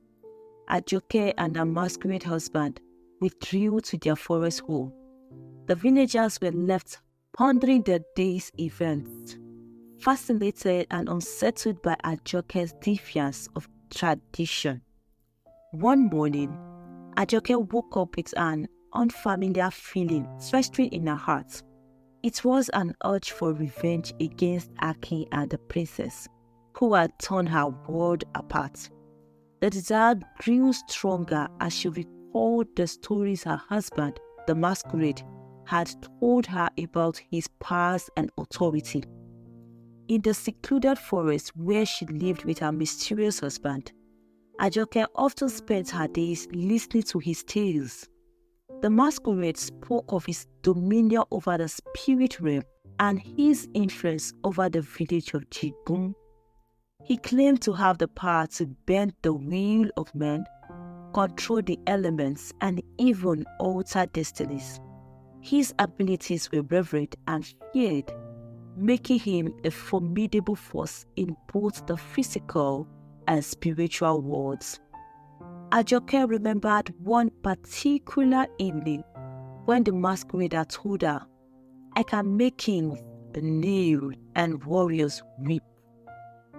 Ajoke and her masquerade husband withdrew to their forest home. The villagers were left pondering the day's events, fascinated and unsettled by Ajoke's defiance of tradition. One morning, Ajoke woke up with an unfamiliar feeling festering in her heart. It was an urge for revenge against Aki and the princess, who had torn her world apart. The desire grew stronger as she recalled the stories her husband, the masquerade, had told her about his powers and authority. In the secluded forest where she lived with her mysterious husband, Ajoke often spent her days listening to his tales. The masquerade spoke of his dominion over the spirit realm, and his influence over the village of Jigun. He claimed to have the power to bend the will of men, control the elements, and even alter destinies. His abilities were revered and feared, making him a formidable force in both the physical and spiritual worlds. Ajoke remembered one particular evening when the masquerader told her, "I can make kings kneel and warriors weep.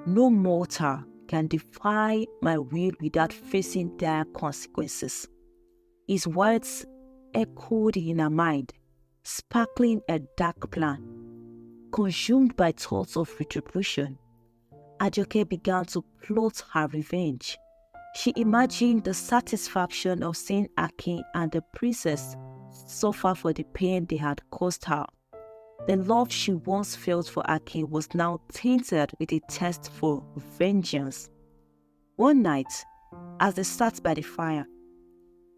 No mortal can defy my will without facing dire consequences." His words echoed in her mind, sparkling a dark plan. Consumed by thoughts of retribution, Ajoke began to plot her revenge. She imagined the satisfaction of seeing Akin and the princess suffer for the pain they had caused her. The love she once felt for Akin was now tainted with a thirst for vengeance. One night, as they sat by the fire,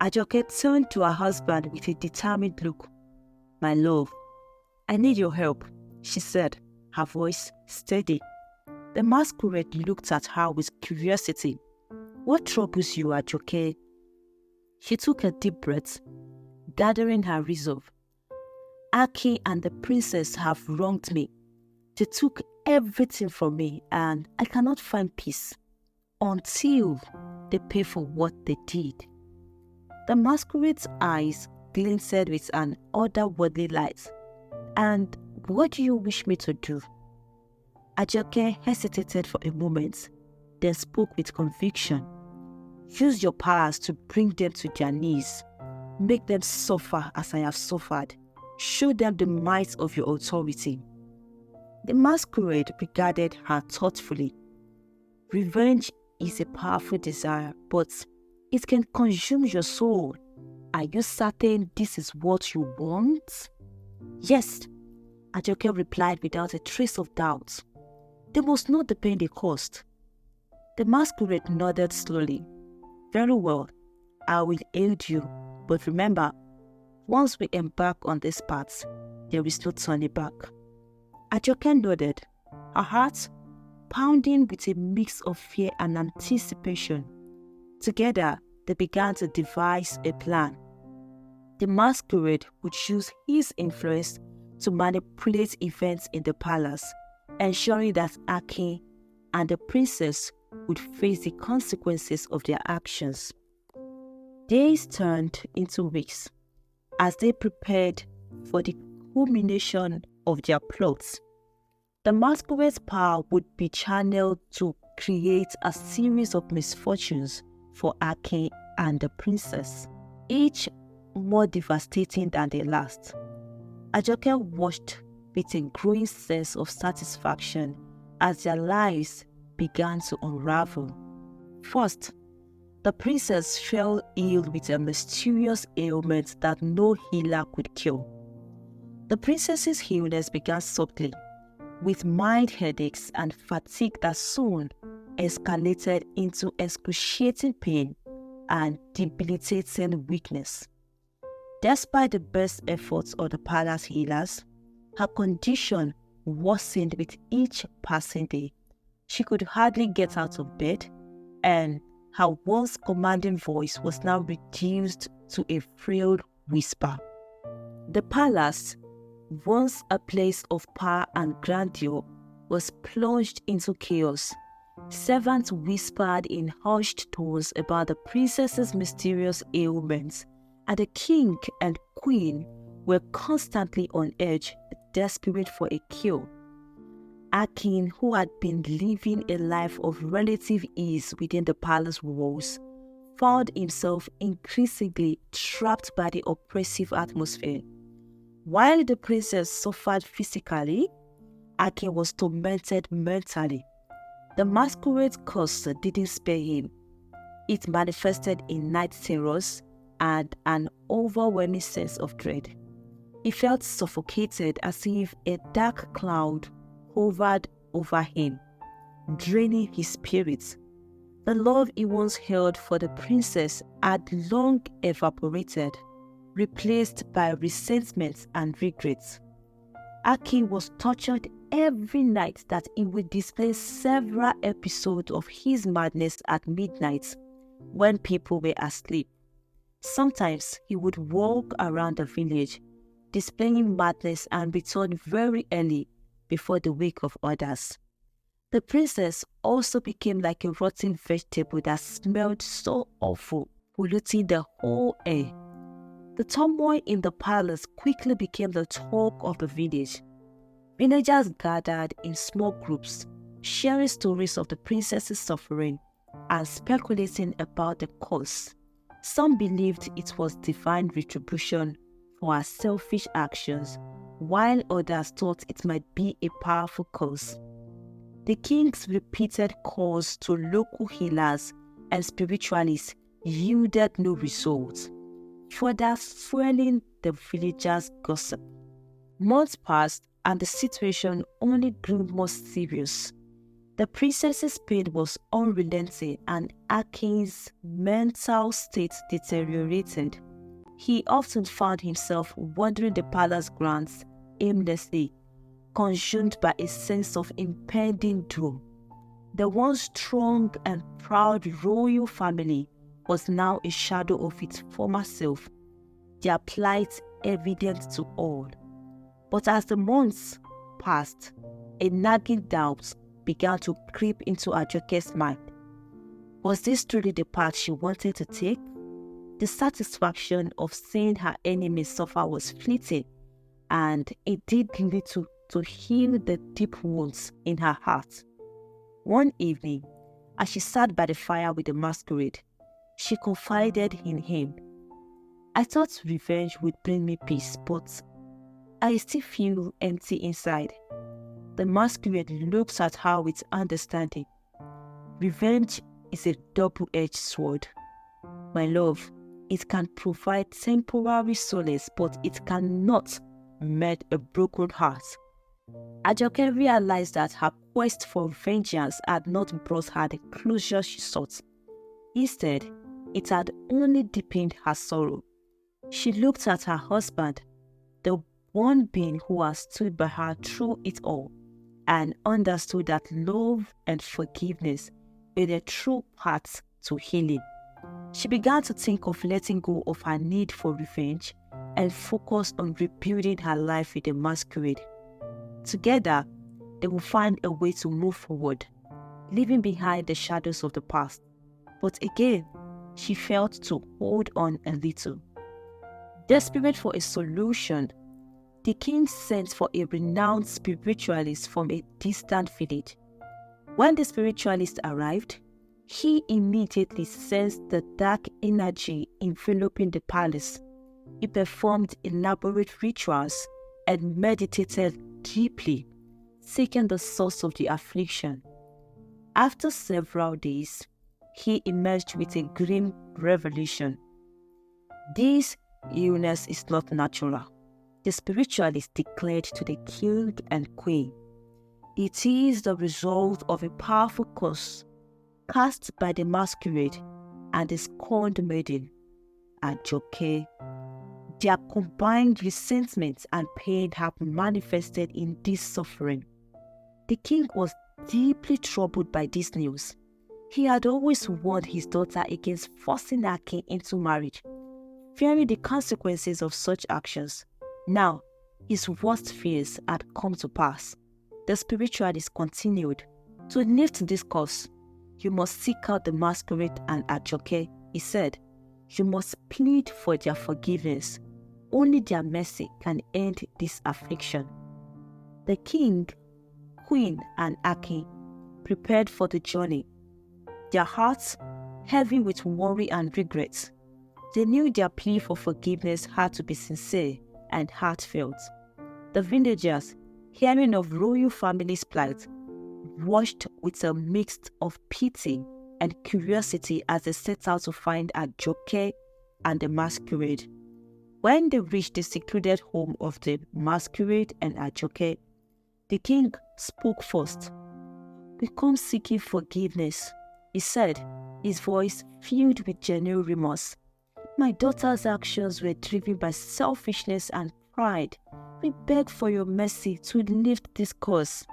Ajoke turned to her husband with a determined look. "My love, I need your help," she said, her voice steady. The masquerade looked at her with curiosity. "What troubles you, Ajoke?" She took a deep breath, gathering her resolve. "Aki and the princess have wronged me. They took everything from me and I cannot find peace until they pay for what they did." The masquerade's eyes glinted with an otherworldly light. "And what do you wish me to do?" Ajoke hesitated for a moment, then spoke with conviction. "Use your powers to bring them to their knees. Make them suffer as I have suffered. Show them the might of your authority." The masquerade regarded her thoughtfully. "Revenge is a powerful desire, but it can consume your soul. Are you certain this is what you want?" "Yes," Ajoke replied without a trace of doubt. "They must not pay the cost." The masquerade nodded slowly. "Very well, I will aid you, but remember, once we embark on this path, there is no turning back." Ajoke nodded, her heart pounding with a mix of fear and anticipation. Together, they began to devise a plan. The masquerade would use his influence to manipulate events in the palace, ensuring that Akin and the princess would face the consequences of their actions. Days turned into weeks as they prepared for the culmination of their plots. The masquerade's power would be channeled to create a series of misfortunes for Akin and the princess, each more devastating than the last. Ajoke watched with a growing sense of satisfaction as their lives began to unravel. First, the princess fell ill with a mysterious ailment that no healer could cure. The princess's illness began subtly, with mild headaches and fatigue that soon escalated into excruciating pain and debilitating weakness. Despite the best efforts of the palace healers, her condition worsened with each passing day. She could hardly get out of bed, and her once commanding voice was now reduced to a frail whisper. The palace, once a place of power and grandeur, was plunged into chaos. Servants whispered in hushed tones about the princess's mysterious ailments, and the king and queen were constantly on edge, desperate for a cure. Akin, who had been living a life of relative ease within the palace walls, found himself increasingly trapped by the oppressive atmosphere. While the princess suffered physically, Akin was tormented mentally. The masquerade's curse didn't spare him. It manifested in night terrors and an overwhelming sense of dread. He felt suffocated as if a dark cloud hovered over him, draining his spirit. The love he once held for the princess had long evaporated, replaced by resentment and regret. Aki was tortured every night that he would display several episodes of his madness at midnight when people were asleep. Sometimes he would walk around the village, displaying madness and return very early before the wake of others. The princess also became like a rotten vegetable that smelled so awful, polluting the whole air. The turmoil in the palace quickly became the talk of the village. Villagers gathered in small groups, sharing stories of the princess's suffering and speculating about the cause. Some believed it was divine retribution for her selfish actions, while others thought it might be a powerful cause. The king's repeated calls to local healers and spiritualists yielded no results, further fueling the villagers' gossip. Months passed and the situation only grew more serious. The princess's pain was unrelenting and Akin's mental state deteriorated. He often found himself wandering the palace grounds aimlessly, consumed by a sense of impending doom. The once strong and proud royal family was now a shadow of its former self, their plight evident to all. But as the months passed, a nagging doubt began to creep into Ajoke's mind. Was this truly the path she wanted to take? The satisfaction of seeing her enemies suffer was fleeting, and it did little to heal the deep wounds in her heart. One evening, as she sat by the fire with the masquerade, she confided in him. I thought revenge would bring me peace, but I still feel empty inside. The masquerade looks at her with understanding. Revenge is a double-edged sword. My love, it can provide temporary solace, but it cannot mend a broken heart. Ajoke realized that her quest for vengeance had not brought her the closure she sought. Instead, it had only deepened her sorrow. She looked at her husband, the one being who had stood by her through it all, and understood that love and forgiveness were the true paths to healing. She began to think of letting go of her need for revenge and focus on rebuilding her life with the masquerade. Together, they will find a way to move forward, leaving behind the shadows of the past. But again, she felt to hold on a little. Desperate for a solution, the king sent for a renowned spiritualist from a distant village. When the spiritualist arrived, he immediately sensed the dark energy enveloping the palace. He performed elaborate rituals and meditated deeply, seeking the source of the affliction. After several days, he emerged with a grim revelation. This illness is not natural, the spiritualist declared to the king and queen. It is the result of a powerful curse cast by the masquerade and the scorned maiden, Ajoke. Their combined resentment and pain have manifested in this suffering. The king was deeply troubled by this news. He had always warned his daughter against forcing her king into marriage, fearing the consequences of such actions. Now, his worst fears had come to pass. The spiritualist continued. To lift this curse, you must seek out the masquerade and Ajoke, he said. You must plead for their forgiveness. Only their mercy can end this affliction. The king, queen, and Aki prepared for the journey, their hearts heavy with worry and regret. They knew their plea for forgiveness had to be sincere and heartfelt. The villagers, hearing of royal family's plight, watched with a mix of pity and curiosity as they set out to find Ajoke and the masquerade. When they reached the secluded home of the masquerade and Ajoke, the king spoke first. "We come seeking forgiveness," he said, his voice filled with genuine remorse. "My daughter's actions were driven by selfishness and pride. We beg for your mercy to lift this curse.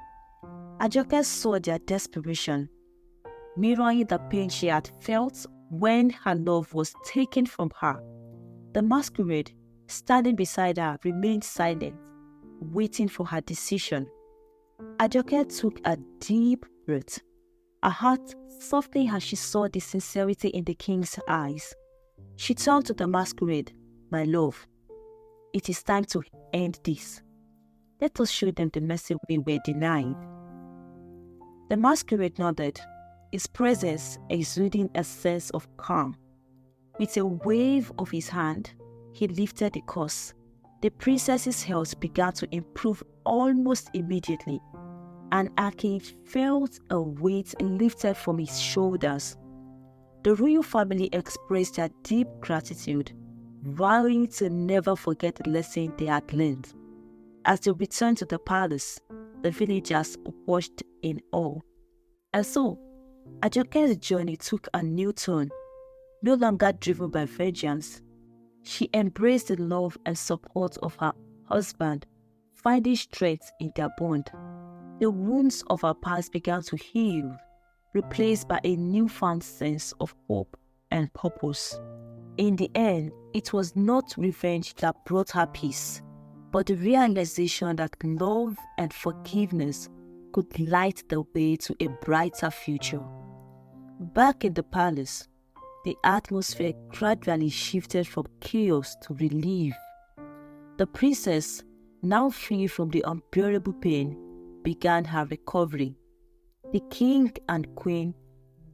Ajoke saw their desperation, mirroring the pain she had felt when her love was taken from her. The masquerade, standing beside her, remained silent, waiting for her decision. Ajoke took a deep breath, her heart softening as she saw the sincerity in the king's eyes. She turned to the masquerade. My love, it is time to end this. Let us show them the mercy we were denied. The masquerade nodded, his presence exuding a sense of calm. With a wave of his hand, he lifted the curse. The princess's health began to improve almost immediately, and Aki felt a weight lifted from his shoulders. The royal family expressed their deep gratitude, vowing to never forget the lesson they had learned. As they returned to the palace, the villagers watched in awe. And so, Ajoke's journey took a new turn. No longer driven by vengeance, she embraced the love and support of her husband, finding strength in their bond. The wounds of her past began to heal, replaced by a newfound sense of hope and purpose. In the end, it was not revenge that brought her peace, but the realization that love and forgiveness could light the way to a brighter future. Back in the palace, the atmosphere gradually shifted from chaos to relief. The princess, now free from the unbearable pain, began her recovery. The king and queen,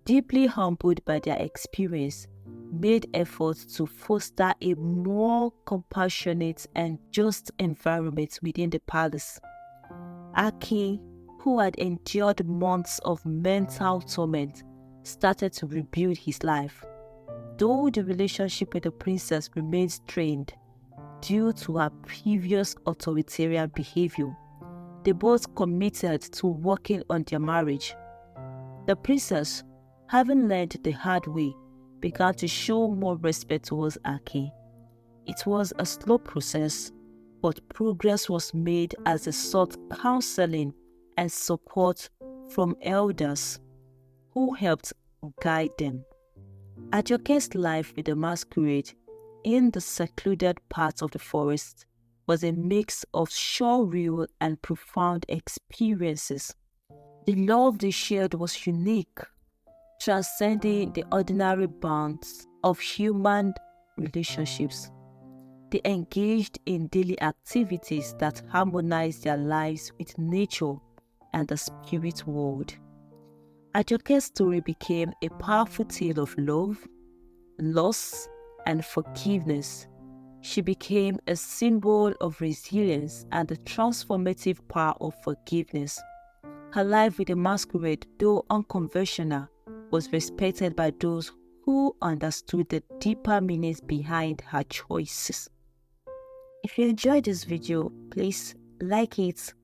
deeply humbled by their experience, made efforts to foster a more compassionate and just environment within the palace. Aki, who had endured months of mental torment, started to rebuild his life. Though the relationship with the princess remained strained due to her previous authoritarian behavior, they both committed to working on their marriage. The princess, having learned the hard way, began to show more respect towards Aki. It was a slow process, but progress was made as they sought counseling and support from elders who helped guide them. Ajoke's life with the masquerade in the secluded parts of the forest was a mix of surreal and profound experiences. The love they shared was unique, transcending the ordinary bounds of human relationships. They engaged in daily activities that harmonized their lives with nature and the spirit world. Ajoke's story became a powerful tale of love, loss, and forgiveness. She became a symbol of resilience and the transformative power of forgiveness. Her life with the masquerade, though unconventional, was respected by those who understood the deeper meanings behind her choices. If you enjoyed this video, please like it,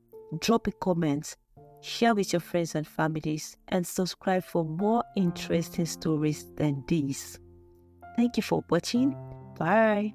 drop a comment, share with your friends and families, and subscribe for more interesting stories than these. Thank you for watching. Bye.